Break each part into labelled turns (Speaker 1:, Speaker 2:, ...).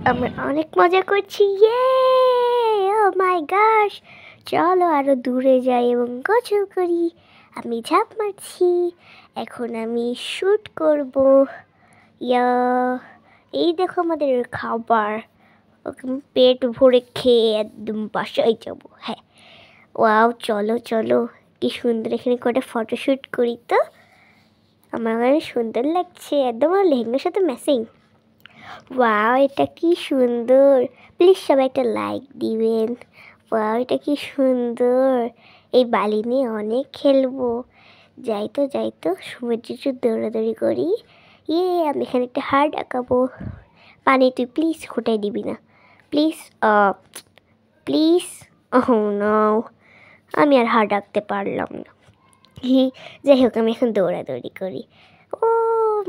Speaker 1: আমরা অনেক মজা করছি। ইয়ে, ও মাই গশ, চলো আরো দূরে যাই এবং গোসল করি। আমি ঝাঁপ মারছি, এখন আমি শুট করব। ইয়া, এই দেখো আমাদের খাবার। পেট ভরে খেয়ে একদম বাসায় যাবো। হ্যাঁ, ওয়াও, চলো চলো, কি সুন্দর এখানে করে ফটোশ্যুট করি তো। আমার অনেক সুন্দর লাগছে, একদম আমার লেহেঙ্গার সাথে ম্যাচিং। ওয়াও, এটা কি সুন্দর, প্লিজ সবাই একটা লাইক দিবেন। ওয়াও, এটা কি সুন্দর, এই বালি নিয়ে অনেক খেলবো। যাই তো সমুদ্রে একটু দৌড়াদৌড়ি করি। ইয়ে, আমি এখানে একটা হাড় আঁকাবো। পানি তুই প্লিজ ফুটাই দিবি না, প্লিজ প্লিজ। ওহ নো, আমি আর হাড় আঁকতে পারলাম না। যাই হোক, আমি এখন দৌড়াদৌড়ি করি। ও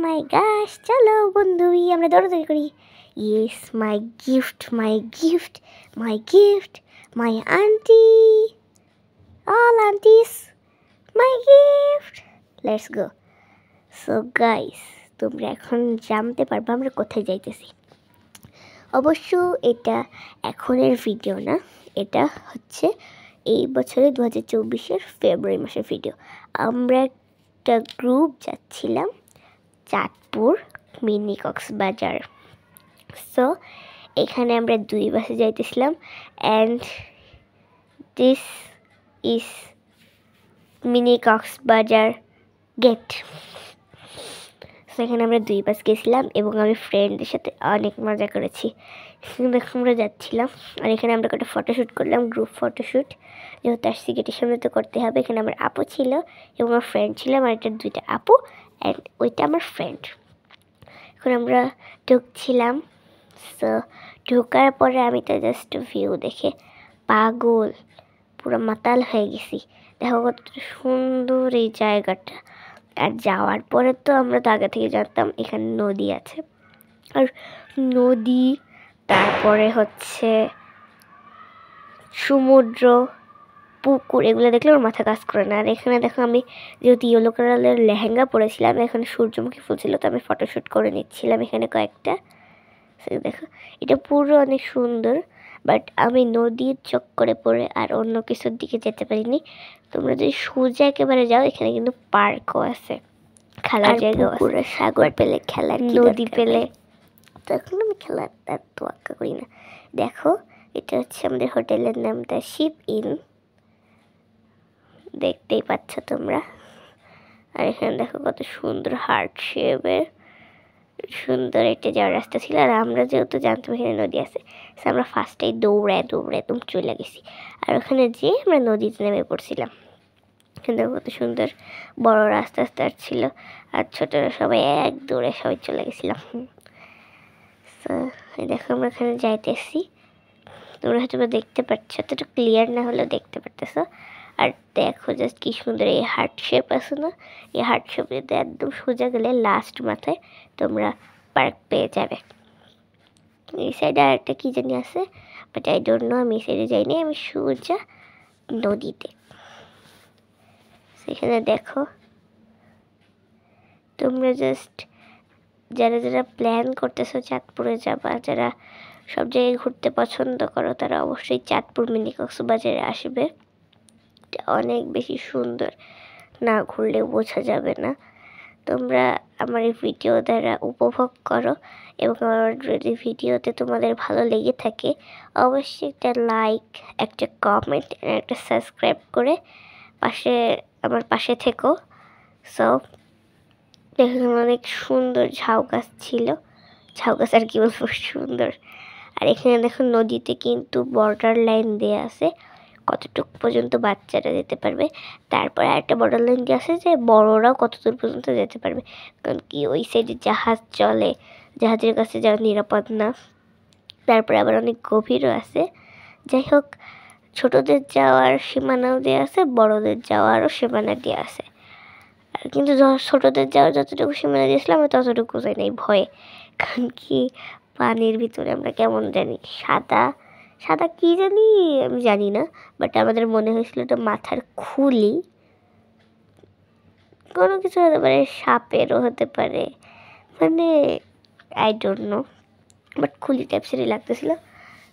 Speaker 1: মাই গাশ, চলো বন্ধুই আমরা দৌড়াদৌড়ি করি। Yes, my gift, my gift, my gift, my aunty, all aunties, my gift. Let's go. So guys, তোমরা এখন জানতে পারবে আমরা কোথায় যাইতেছি। অবশ্য এটা এখনের ভিডিও না, এটা হচ্ছে এই বছরে 2024-এর ফেব্রুয়ারি মাসের ভিডিও। আমরা একটা গ্রুপ যাচ্ছিলাম চাঁদপুর মিনি কক্সবাজার। সো এখানে আমরা 2 বাসে যাইতেছিলাম, and this is mini Cox's Bazar gate. সেখানে আমরা 2 বাস গেছিলাম এবং আমি ফ্রেন্ডদের সাথে অনেক মজা করেছি। দেখো আমরা যাচ্ছিলাম, আর এখানে আমরা একটা ফটোশ্যুট করলাম, গ্রুপ ফটোশ্যুট। যেহেতু আসছি গেটের সামনে তো করতে হবে। এখানে আমার আপু ছিল এবং আমার ফ্রেন্ড ছিল, আমার এটা 2টা আপু অ্যান্ড ওইটা আমার ফ্রেন্ড। এখন আমরা ঢুকছিলাম। সো ঢোকার পরে আমি তো জাস্ট ভিউ দেখে পাগল, পুরো মাতাল হয়ে গেছি। দেখো কত সুন্দর এই জায়গাটা। আর যাওয়ার পরে তো আমরা তো আগে থেকে জানতাম এখানে নদী আছে, আর নদী, তারপরে হচ্ছে সমুদ্র, পুকুর, এগুলো দেখলে ওর মাথা কাজ করে না। আর এখানে দেখো আমি যেহেতু ইয়েলো কালারের লেহেঙ্গা পরেছিলাম, এখানে সূর্যমুখী ফুল ছিল, তো আমি ফটোশ্যুট করে নিচ্ছিলাম এখানে কয়েকটা। দেখো এটা পুরো অনেক সুন্দর, বাট আমি নদীর চক্করে পড়ে আর অন্য কিছুর দিকে যেতে পারিনি। তোমরা যদি সোজা একেবারে যাও, এখানে কিন্তু পার্কও আছে, খেলার জায়গাও আছে, সাগর পেলে খেলার, নদী পেলে। তখন আমি খেলার তার তোয়াক্কা করি না। দেখো এটা হচ্ছে আমাদের হোটেলের নাম দ্য শিপ ইন, দেখতেই পাচ্ছ তোমরা। আর এখানে দেখো কত সুন্দর হার্ট শেপের সুন্দর একটা যাওয়ার রাস্তা ছিল। আর আমরা যেহেতু জানতাম এখানে নদী আছে, আমরা ফার্স্টেই দৌড়ায় একদম চলে গেছি। আর ওখানে যেয়ে আমরা নদীতে নেমে পড়ছিলাম। কিন্তু কত সুন্দর বড় রাস্তা ছিল, আর ছোটরা সবাই এক দৌড়ে সবাই চলে গেছিলাম। তো দেখো আমরা এখানে যাইতেছি, তোমরা হয়তো দেখতে পাচ্ছ, এতটা ক্লিয়ার না হলেও দেখতে পারতেছো। আর দেখো জাস্ট কি সুন্দর এই হার্ট শেপ আছে না, এই হার্ট শেপে একদম সোজা গেলে লাস্ট মাথায় তোমরা পার্ক পেয়ে যাবে। এই সাইডে আর একটা কী জানি আছে, বাট আই ডোন্ট নো, আমি এই সাইডে যাইনি, আমি সোজা নদীতে। সেখানে দেখো তোমরা জাস্ট যারা প্ল্যান করতেছো চাঁদপুরে যাবা, যারা সব জায়গায় ঘুরতে পছন্দ করো, তারা অবশ্যই চাঁদপুর মিনি কক্সবাজারে আসবে। এটা অনেক বেশি সুন্দর, না ঘুরলে বোঝা যাবে না। তোমরা আমার এই ভিডিও দ্বারা উপভোগ করো, এবং আমার যদি ভিডিওতে তোমাদের ভালো লেগে থাকে, অবশ্যই একটা লাইক, একটা কমেন্ট, একটা সাবস্ক্রাইব করে আমার পাশে থেকো। সো দেখুন অনেক সুন্দর ঝাউ গাছ ছিল, ঝাউ গাছ আর কি বলবো, সুন্দর। আর এখানে দেখুন নদীতে কিন্তু বর্ডার লাইন দেওয়া আছে, কতটুকু পর্যন্ত বাচ্চারা যেতে পারবে। তারপরে আরেকটা বর্ডার লাইন দেওয়া আছে যে বড়রাও কতদূর পর্যন্ত যেতে পারবে, কারণ কি ওই সাইডে জাহাজ চলে, জাহাজের কাছে যাওয়া নিরাপদ না। তারপরে আবার অনেক গভীরও আছে। যাই হোক, ছোটদের যাওয়ার সীমানাও দেওয়া আছে, বড়দের যাওয়ারও সীমানা দেওয়া আছে। আর কিন্তু ছোটদের যাওয়ার যতটুকু সীমানা দিয়েছিলাম আমি ততটুকু যাই নাই ভয়ে, কারণ কি পানির ভিতরে আমরা কেমন জানি সাদা সাদা কী জানি আমি জানি না, বাট আমাদের মনে হয়েছিল এটা মাথার খুলি, কোনো কিছু হতে পারে, সাপেরও হতে পারে, মানে আই ডোন্ট নো। বাট খুলি টাইপসেরই লাগতেছিল,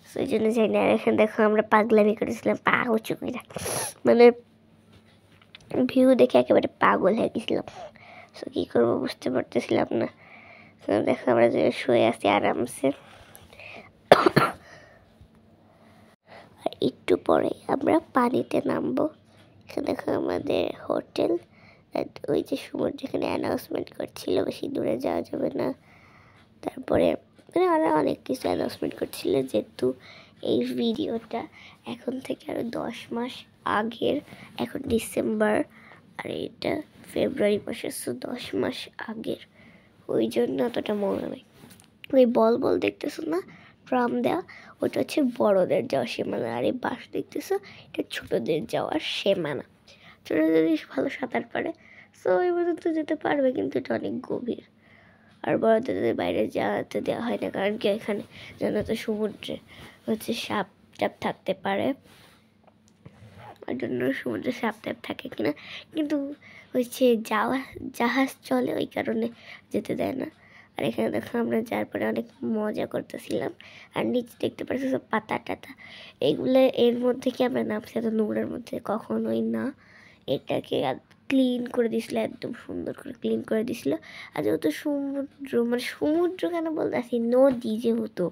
Speaker 1: সো ওই জন্য যাই না। আর এখানে দেখো আমরা পাগলামি করেছিলাম পা উঁচু করে, মানে ভিউ দেখে একেবারে পাগল হয়ে গেছিলাম। সো কী করবো বুঝতে পারতেছিলাম না। তো দেখো আমরা যে শুয়ে আছি আরামসে। আর একটু পরে আমরা পানিতে নামবো। এখানে দেখো আমাদের হোটেল, ওই যে সমুদ্র যেখানে অ্যানাউন্সমেন্ট করছিল বেশি দূরে যাওয়া যাবে না। তারপরে মানে ওরা অনেক কিছু অ্যানাউন্সমেন্ট করছিল, যেহেতু এই ভিডিওটা এখন থেকে আরও 10 মাস আগের, এখন ডিসেম্বর আর এটা ফেব্রুয়ারি মাসে, সো 10 মাস আগের, ওই জন্য অতটা মনে নেই। ওই বল বল দেখতেছো না ট্রাম দেওয়া, ওটা হচ্ছে বড়দের যাওয়ার সীমানা, আর এই বাস দেখতেছো এটা ছোটদের যাওয়ার সীমানা। ছোটদের ভালো সাঁতার পারে, সো ওই পর্যন্ত যেতে পারবে, কিন্তু এটা অনেক গভীর। আর বড়দের বাইরে যাওয়াতে দেওয়া হয় না, কারণ কি এখানে জানো তো সমুদ্রে হচ্ছে সাপ টাপ থাকতে পারে, ওই জন্য সমুদ্রে সাপ টাপ থাকে কিনা, কিন্তু হচ্ছে জাহাজ চলে ওই কারণে যেতে দেয় না। আর এখানে দেখো আমরা যাওয়ার পরে অনেক মজা করতেছিলাম। আর নিচে দেখতে পাচ্ছি সব পাতা টাতা, এগুলো এর মধ্যে কি আমরা নামছি এত নোংরার মধ্যে, কখনোই না। এটাকে ক্লিন করে দিয়েছিল, একদম সুন্দর করে ক্লিন করে দিয়েছিল। আর যেহেতু সমুদ্র, মানে সমুদ্র কেন বলতে আসি, নদী যেহেতু,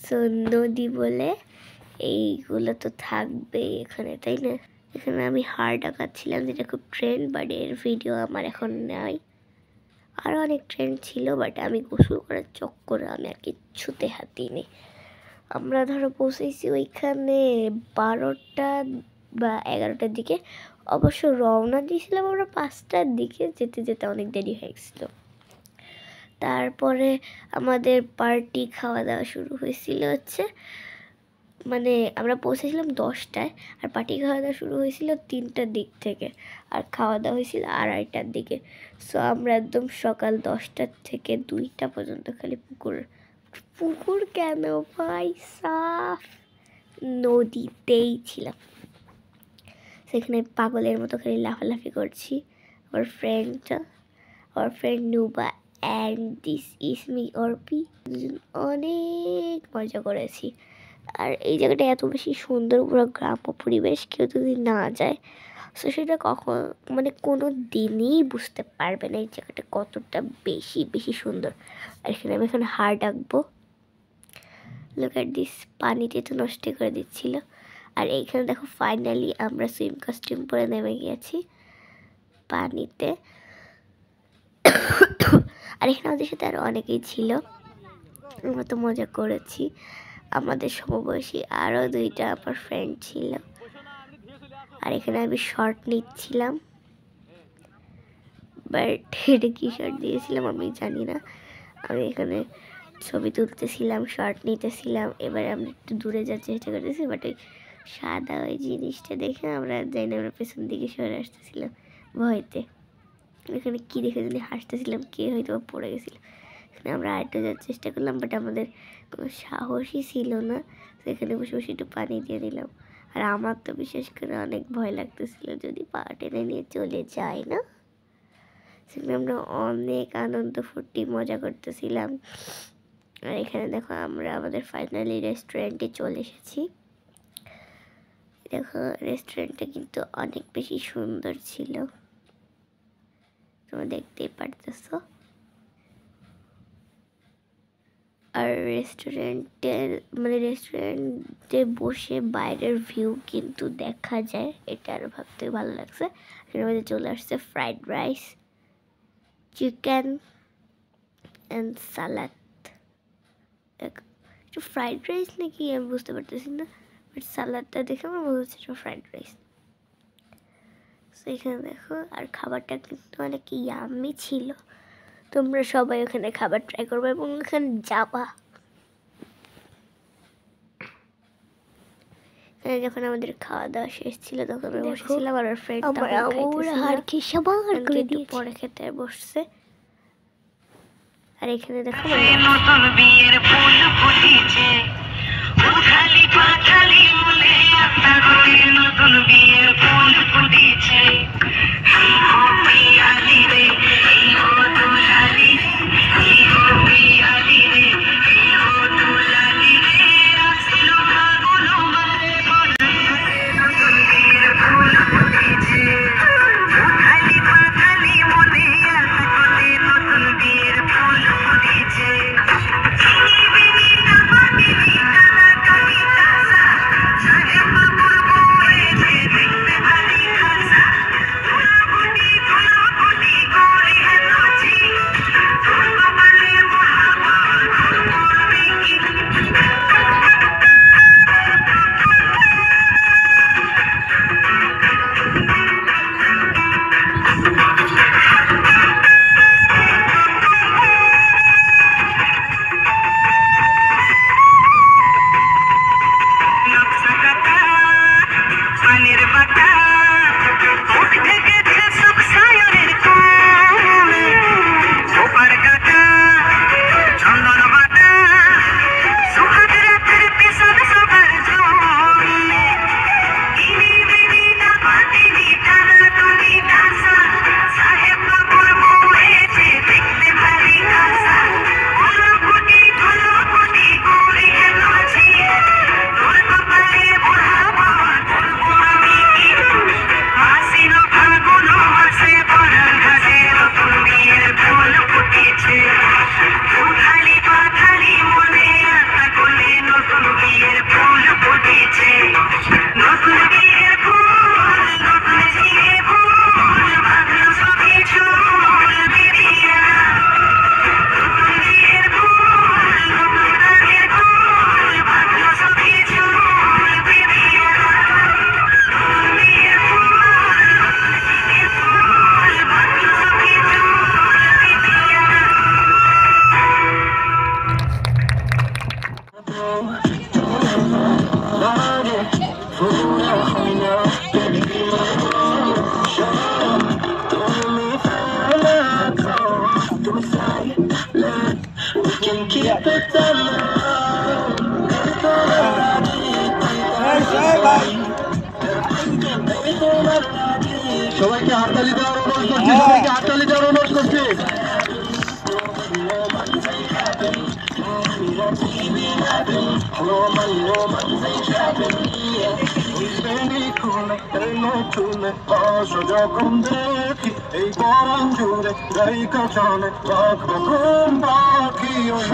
Speaker 1: সো নদী বলে এইগুলো তো থাকবেই এখানে, তাই না? এখানে আমি হাড় ডাকাচ্ছিলাম, যেটা খুব ট্রেন্ড, বাট এর ভিডিও আমার এখন নাই। আরও অনেক ট্রেন্ড ছিল, বাট আমি গোসল করার চক্করে আমি আর কিচ্ছুতে হাত দিইনি। আমরা ধরো পৌঁছেছি ওইখানে 12টা বা 11টার দিকে, অবশ্য রওনা দিয়েছিলাম আমরা 5টার দিকে, যেতে যেতে অনেক দেরি হয়ে গেছিলো। তারপরে আমাদের পার্টি খাওয়া দাওয়া শুরু হয়েছিল হচ্ছে, মানে আমরা পৌঁছেছিলাম 10টায়, আর পার্টি খাওয়া দাওয়া শুরু হয়েছিল 3টার দিক থেকে, আর খাওয়া দাওয়া হয়েছিল 2:30টার দিকে। সো আমরা একদম সকাল 10টার থেকে 2টা পর্যন্ত খালি পুকুর কেন ভাই, সাফ নদীতেই ছিলাম। সেখানে পাগলের মতো খালি লাফালাফি করছি। আমার friend Nuba and this is me Arpi, অনেক মজা করেছি। আর এই জায়গাটা এত বেশি সুন্দর, পুরো গ্রাম্য পরিবেশ, কেউ যদি না যায় সো সেটা মানে কোনো দিনই বুঝতে পারবে না এই জায়গাটা কতটা বেশি বেশি সুন্দর। আর এখানে আমি এখন হাড় ডাকবো, লুক অ্যাট দিস, পানিতে তো নষ্ট করে দিচ্ছিল। আর এইখানে দেখো ফাইনালি আমরা সুইম কস্টিউম পরে নেমে গিয়েছি পানিতে। আর এখানে আমাদের সাথে আরও অনেকেই ছিল, আমরা তো মজা করেছি। আমাদের সমবয়সী আরও 2টা আমার ফ্রেন্ড ছিল। আর এখানে আমি শর্ট নিচ্ছিলাম, বাট এটা কী শর্ট দিয়েছিলাম আমি জানি না। আমি এখানে ছবি তুলতেছিলাম, শর্ট নিতেছিলাম। এবারে আমরা একটু দূরে যাওয়ার চেষ্টা করতেছি, বাট ওই সাদা ওই জিনিসটা দেখে আমরা যাই না, আমরা পেছন দিকে সরে আসতেছিলাম ভয়তে। এখানে কী দেখে যদি হাসতেছিলাম, কে হয়তো পড়ে গেছিলো। এখানে আমরা আরেকটা যাওয়ার চেষ্টা করলাম, বাট আমাদের কোনো সাহসই ছিল না। সেখানে বসে বসে একটু পানি দিয়ে দিলাম। আর আমার তো বিশেষ করে অনেক ভয় লাগতেছিল যদি পা টেনে নিয়ে চলে যায় না। সেখানে আমরা অনেক আনন্দ ফুর্তি মজা করতেছিলাম। আর এখানে দেখো আমরা আমাদের ফাইনালি রেস্টুরেন্টে চলে এসেছি। দেখো রেস্টুরেন্টটা কিন্তু অনেক বেশি সুন্দর ছিল, তোমরা দেখতেই পারতেছো। আর রেস্টুরেন্টে বসে বাইরের ভিউ কিন্তু দেখা যায়, এটা আরও ভাবতে ভালো লাগছে। এর মধ্যে চলে আসছে ফ্রাইড রাইস, চিকেন অ্যান্ড সালাদ। একটু ফ্রাইড রাইস নাকি আমি বুঝতে পারতেছি না, বাট সালাদটা দেখে আমার মনে হচ্ছে এটা ফ্রাইড রাইস। তো এখানে দেখো, আর খাবারটা কিন্তু অনেক ইয়াম্মি ছিল। তোমরা সবাই ওখানে খাবার ট্রাই করবে এবং ওখানে যাবা। যখন আমাদের খাওয়া দাওয়া শেষ ছিল তখন আমরা বসেছিলাম, আর ফ্রেন্ড পরে খেতে বসছে। আর এখানে দেখো নতুন বিয়ের ফুল ফুটেছে, উঠালি পাঠালি মনে আপনার নতুন বিয়ের ফুল ফুটেছে।
Speaker 2: সবাইকে হাততালি দেওয়ার অনুরোধ করছি, সবাইকে হাততালি দেওয়ার অনুরোধ করছি। যখন দেখি এই গরম জুড়ে গায়িকা চলে রকম পাখি ওই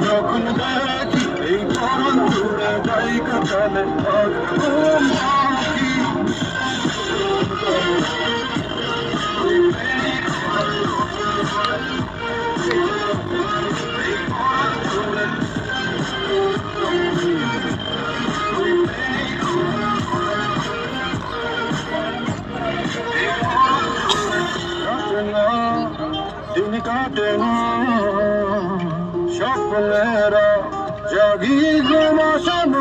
Speaker 2: যখন দেখি এই গরম জুড়ে গায়িকা চলে রকম পাখি দিন কাটে না স্বপ্নেরা জাগি ঘুমাশন